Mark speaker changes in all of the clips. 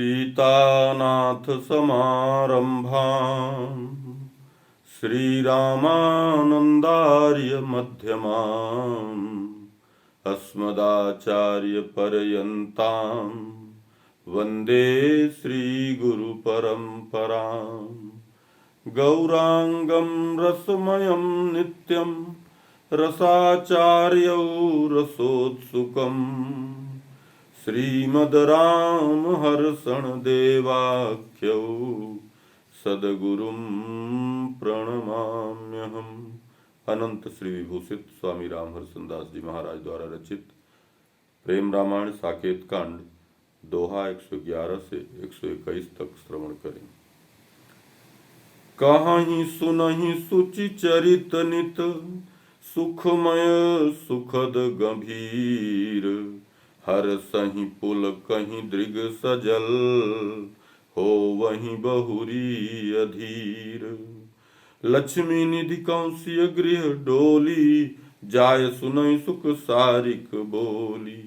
Speaker 1: सीतानाथ समारंभां श्रीरामानन्दार्य मध्यमाम् अस्मदाचार्यपर्यन्तां वन्दे श्रीगुरुपरम्पराम्। गौराङ्गं रसमयं नित्यं रसाचार्यौ रसोत्सुकम् श्रीमद् रामहर्षण देवाख्यौ सद्गुरुं प्रणमाम्यहम्। अनंत श्री विभूषित स्वामी रामहर्षण दास जी महाराज द्वारा रचित प्रेम रामायण साकेत कांड दोहा 111 से 121 तक श्रवण करें। कहाहीं सुनहि सुचि चरित नित सुखमय सुखद गंभीर हर सही पुल कहीं दृग सजल हो वहीं बहुरी अधीर। लक्ष्मी निधि कौशिय गृह डोली जाय सुनई सुख सारिक बोली।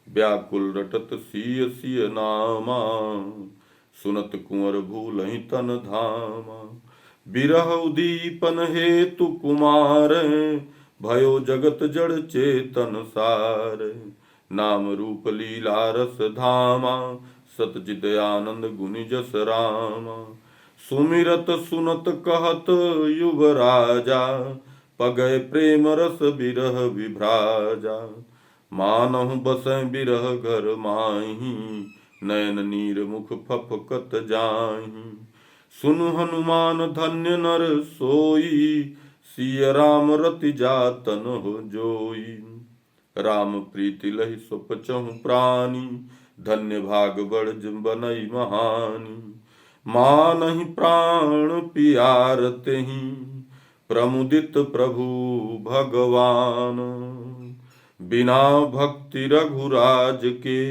Speaker 1: व्याकुल रटत सिय सिय नामा सुनत कुंवर भूलहि तन धामा। बिरह उदीपन हेतु कुमार भयो जगत जड़ चेतन सार। नाम रूप लीला रस धामा सतचित आनंद गुनि जस रामा। सुमिरत सुनत कहत युवराजा पगय प्रेम रस बिरह विभ्राजा। मानहु बसै बिरह घर माही नयन नीर मुख फफकत जाही। सुनु हनुमान धन्य नर सोई सिय राम रति जातन हो जोई। राम प्रीति लहि सुपचहु प्राणी धन्य भाग बढ़ बनई महानी। मानहि प्राण पियारते ही प्रमुदित प्रभु भगवान। बिना भक्ति रघुराज के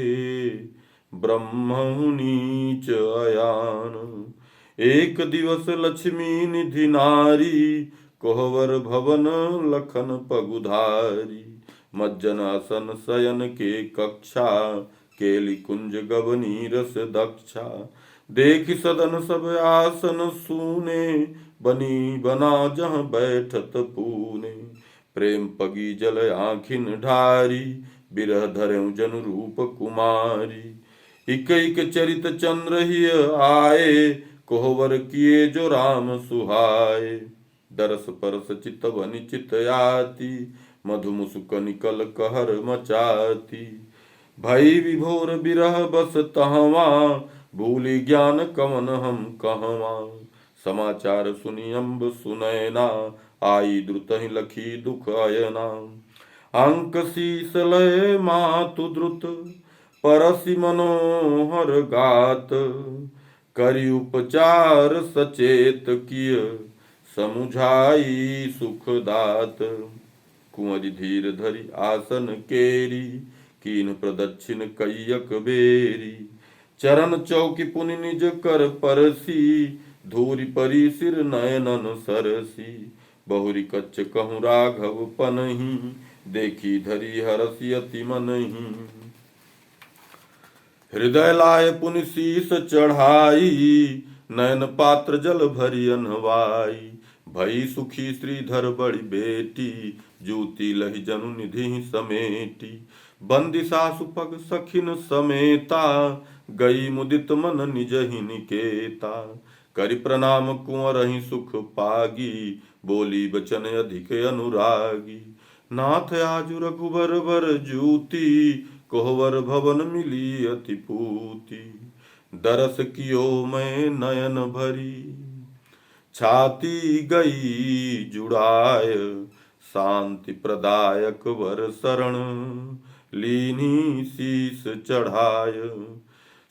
Speaker 1: ब्रह्महु नीच अयान। एक दिवस लक्ष्मी निधि नारी कोहवर भवन लखन पगुधारी। मज्जन आसन शयन के कक्षा केली कुंज गवनी रस दक्षा। देख सदन सब आसन सूने बनी बना जहाँ बैठत पूने। प्रेम पगी जल आँखिन ढारी बिरह धरें जन रूप कुमारी। इक इक चरित चंद्र ही आए कोहवर किए जो राम सुहाए। दरस परस चित बनि चित आती मधु मुसुक निकल कहर मचाती। भई विभोर बिरह बस तहवा भूली ज्ञान कवन हम कहवा। समाचार सुनि अम्ब सुनैना आई द्रुत ही लखी दुख अयना। अंक शीस लय मातु द्रुत परसि मनोहर गात। करि उपचार सचेत किय समुझाई सुख दात। कुंवरी धीर धरि आसन केरी कीन प्रदक्षिण कैयक बेरी। चरण चौकी पुनि निज कर परसी धूरि परी सिर नयनन सरसी। बहुरी कच्च कहूँ राघव पनहि देखी धरी हरसि अति मनहि। हृदय लाय पुनि शीस चढ़ाई नयन पात्र जल भरि अनवाई। भई सुखी श्रीधर बड़ी बेटी जूती लहि जनु निधि समेटी। बंदी सासु पग सखिन समेता गई मुदित मन निज ही निकेता। करि प्रणाम कुंवर ही सुख पागी बोली बचन अधिक अनुरागी। नाथ आजु रघुबर बर जूती कोहवर भवन मिली अति पूती। दरस कियो मैं नयन भरी छाती गई जुड़ाय। शांति प्रदायक वर शरण लीनी शीस चढ़ाय।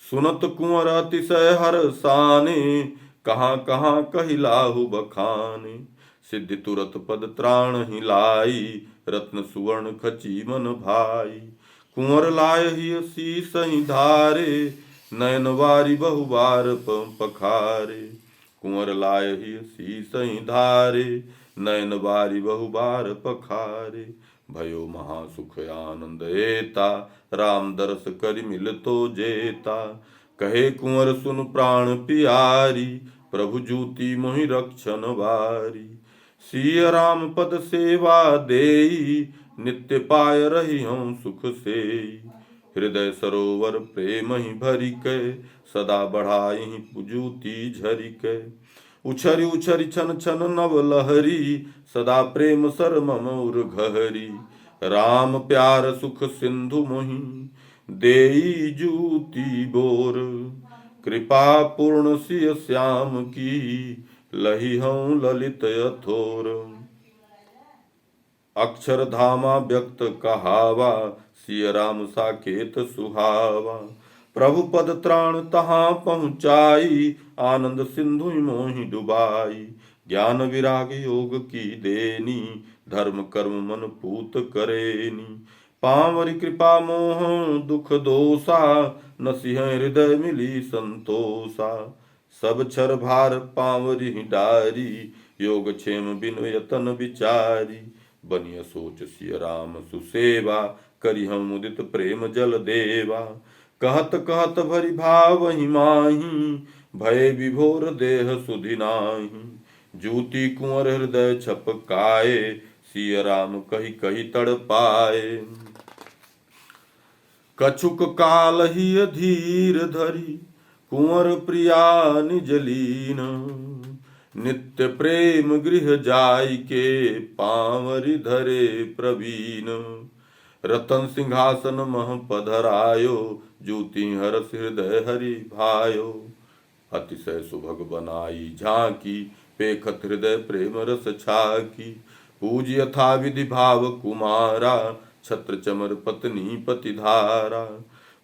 Speaker 1: सुनत कुंवर अतिशय हर्षाने कहाँ कहाँ कहिलाहु बखाने। सिद्धि तुरत पद त्राण ही लाई रत्न सुवर्ण खची मन भाई। कुंवर लाय ही शीस ही धारे नयन वारी बहुबार पखारे। कुंवर लाय ही शीस ही धारे नयन वारी बहुबार पखारे। भयो महासुख आनंद एता राम दरस करि मिल तो जेता। कहे कुंवर सुन प्राण पियारी, प्रभु जूती मोहि रक्षण वारी। सिय राम पद सेवा देई, नित्य पाय रही हूँ सुख सेई। हृदय सरोवर प्रेम ही भरी कै, सदा बढ़ाई पुजूती झरी कै। उछरी उछरी छन छन नव लहरी, सदा प्रेम सर मम उर घहरी। राम प्यार सुख सिंधु मोहि, देई जूती बोर। कृपा पूर्ण सिय श्याम की, लही हूँ ललित यथोर। अक्षर धामा व्यक्त कहावा, सिय राम साकेत सुहावा। प्रभु पद त्राण तहाँ पहुँचाई, आनंद सिंधु मोहि डुबाई। ज्ञान विराग योग की देनी, धर्म कर्म मन पूत करेनी। पावरी कृपा मोह दुख दोषा, नसिह हृदय मिली संतोषा। सब छर भार पावरी डारी, योग क्षेम बिनु यतन विचारी। बनिय सोच सिय राम सुसेवा, करि हम मुदित प्रेम जल देवा। कहत कहत भरि भाव ही माही, भय विभोर देह सुधि नाही। जूती कुंवर हृदय छपकाए, सिय राम कही कही तड़ पाए। कछुक काल ही धीर धरी, कुंवर प्रिया निज लीन। नित्य प्रेम गृह जाय के, पावरी धरे प्रवीण। रतन सिंहासन मह पधरायो, जूती हरस हृदय हरि भायो। अतिशय सुभग बनाई झांकी, पेखत हृदय प्रेम रस छाकी। पूज यथा विधि भाव कुमारा, छत्र चमर पत्नी पतिधारा।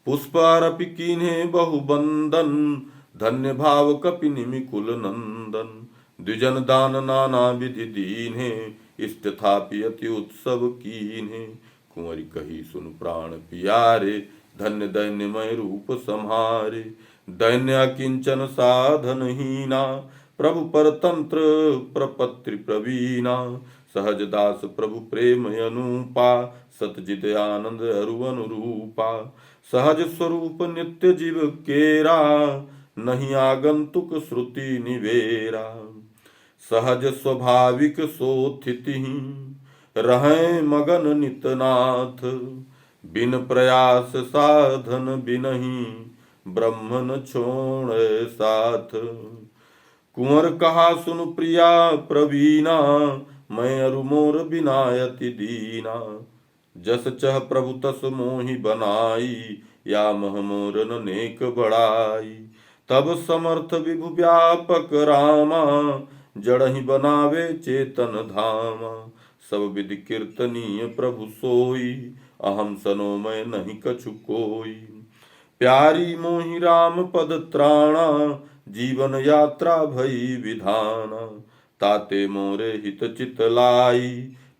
Speaker 1: पुष्प अर्पि कीन्हे बहु बंदन, धन्य भाव कपि निमिकुल नंदन। द्विजन दान नाना विधि दीन्हे, इष्ट थापि अति उत्सव कीन्हे। कुंवरी कही सुन प्राण पियारे, धन्य दैन्यमय रूप सम्हारे। दैन्य किंचन साधन हीना, प्रभु परतंत्र प्रपत्रि प्रवीणा। सहज दास प्रभु प्रेम अनुपा, सतजित आनंद अरु अनुरूपा। सहज स्वरूप नित्य जीव केरा, नहीं आगंतुक श्रुति निवेरा। सहज स्वाभाविक सोथिति, रहें मगन नितनाथ। बिन प्रयास साधन बिनहि, ब्रह्मन छोड़ साथ। कुंवर कहा सुन प्रिया प्रवीणा, मैं अरु मोर बिनायति दीना। जस चह प्रभु तस मोहि बनाई, या मह मोरन नेक बढ़ाई। तब समर्थ विभु व्यापक रामा, जड़हि बनावे चेतन धामा। सब विधि कीर्तनीय प्रभु सोई, अहम सनो मैं नहीं कछु कोई। प्यारी मोहि राम पद त्राणा, जीवन यात्रा भई विधाना। ताते मोरे हित चित लाई,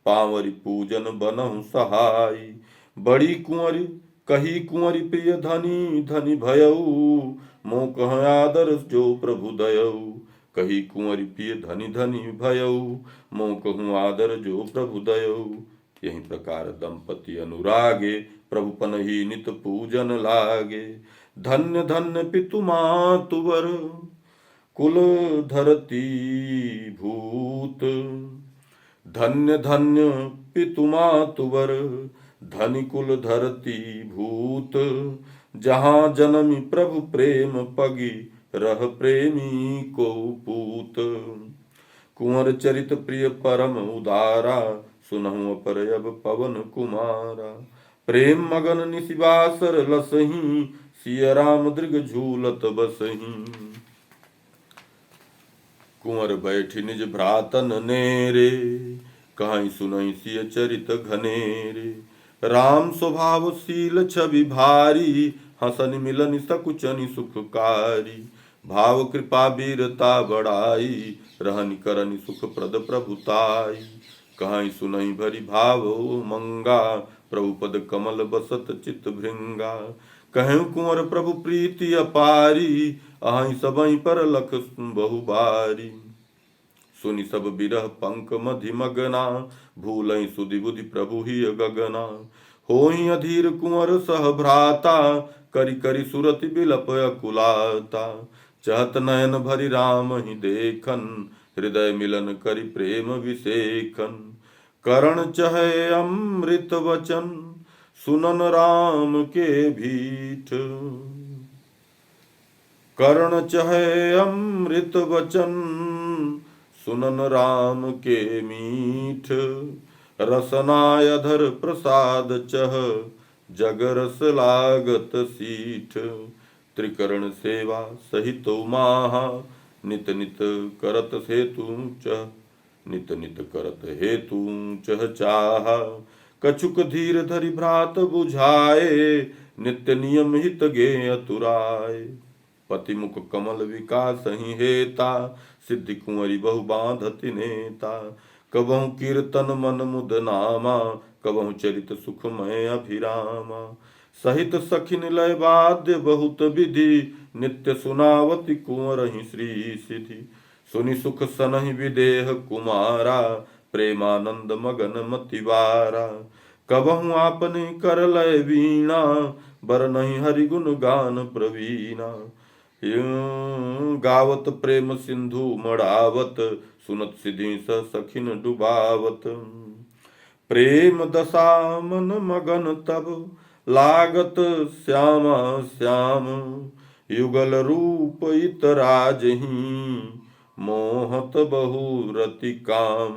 Speaker 1: पावरी पूजन बनहु सहाई। बड़ी कुंवरी कही कुंवरी प्रिय धनी, धनी भयऊ मोह कह आदर जो प्रभु दयऊ। कही कुंवरी प्रिय धनी धनी भयऊ, मोह कहूँ आदर जो प्रभु दयऊ। यही प्रकार दंपति अनुरागे, प्रभु पनहि नित पूजन लागे। धन्य धन्य पितु मातुवर, कुल धरती भूत। धन्य धन्य पितु मातुवर, धनि कुल धरती भूत। जहाँ जन्मी प्रभु प्रेम पगी, रह प्रेमी को पूत। कुंवर चरित प्रिय परम उदारा, सुनहु अपर अब पवन कुमारा। प्रेम मगन निशिवासर लसही, सिय राम दृग झूलत बसही। कुंवर बैठी निज भ्रातन नेरे, कहीं सुनहि सिय चरित घनेरे। राम स्वभाव शील छवि भारी, हसन मिलन सकुचनि सुखकारी। भाव कृपा वीरता बढ़ाई, रहनि करनि सुख प्रद प्रभुताई। कहीं सुनहि भरि भाव मंगा, प्रभु पद कमल बसत चित भृंगा। कहूँ कुंवर प्रभु प्रीति अपारी, अहि सबहि पर लख बहुबारी। सुनि सब बिरह पंक मधि मगना, भूलहि सुधि बुधि प्रभु ही गगना। होई अधीर कुंवर सह भ्राता, करि करि सुरति बिलप अकुलाता। चहत नयन भरि राम ही देखन, हृदय मिलन करि प्रेम विसेखन। करण चहे अमृत वचन, सुनन राम के भीठ। करण चहे अमृत वचन, सुनन राम के मीठ। रसनाय अधर प्रसाद चह, जग रस लागत सीठ। त्रिकरण सेवा सहित माहा, नित नित करत हेतु चह। नित नित करत हेतु चह चाहा, कछुक धीर धरि भ्रात बुझाए। नित्य नियम हित गे अतुराय। पति मुख कमल विकास ही हेता, सिद्धि कुंवरी बहु बांधति नेता। कबहु कीर्तन मन मुद नामा, कबहु चरित सुखमय अभिरामा। सहित सखिन लय वाद्य बहुत विधि, नित्य सुनावती कुंवर ही श्री सिद्धि। सुनि सुख सनहि विदेह कुमारा, प्रेमानंद मगन मतिवारा। कबहु आपने कर लय वीणा, बर नहीं हरि गुण गान प्रवीणा। गावत प्रेम सिंधु मड़ावत, सुनत सिद्धि स सखिन डुबावत। प्रेम दशा मन मगन तब, लागत श्यामा श्याम। युगल रूप इतराज ही, मोहत बहु रति काम।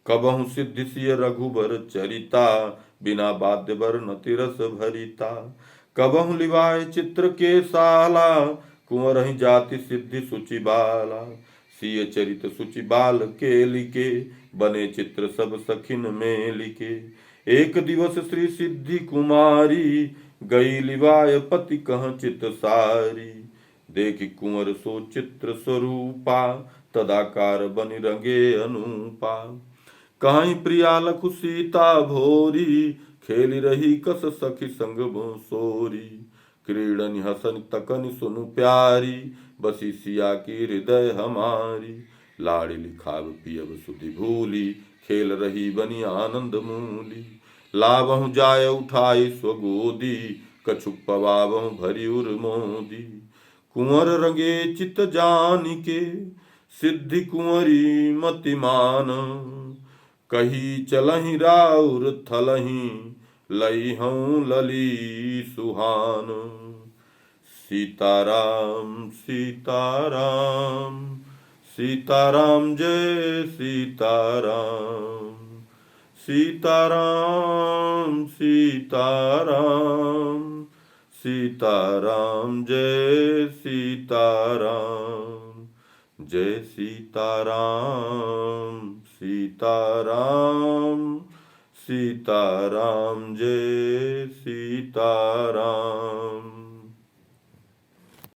Speaker 1: कबहु सिद्धि सिय रघुबर चरिता, बिना वाद्य वर्णति रस भरिता। कबहु लिवाय चित्र के साला, कुंवर ही जाति सिद्धि सुचि बाला। सिय चरित सुचि बाल के लिखे, बने चित्र सब सखिन में लिखे। एक दिवस श्री सिद्धि कुमारी, गई लिवाय पति कह चित सारी। देखि कुंवर सो चित्र स्वरूपा, तदाकार बनि रंगे अनुपा। कहीं प्रिया लखु सीता भोरी, खेली रही कस सखी संग सोरी। क्रीडन हसन तकन सुनु प्यारी, बसी सिया की हृदय हमारी। लाड़ी लिखाव पियब सुधि भूली, खेल रही बनी आनंद मूली। लावहु जाय उठाई स्वगोदी, कछुक पवावहु भरी उर मोदी। कुंवर रंगे चित जानिके, सिद्धि कुंवरी मतिमान। कही चलहि राउर थलहि, लइहऊँ लली सुहान। सीताराम सीताराम, सीताराम जय सीताराम। सीताराम सीताराम, सीताराम जय सीताराम। जय सीताराम सीताराम, सीताराम जय सीताराम।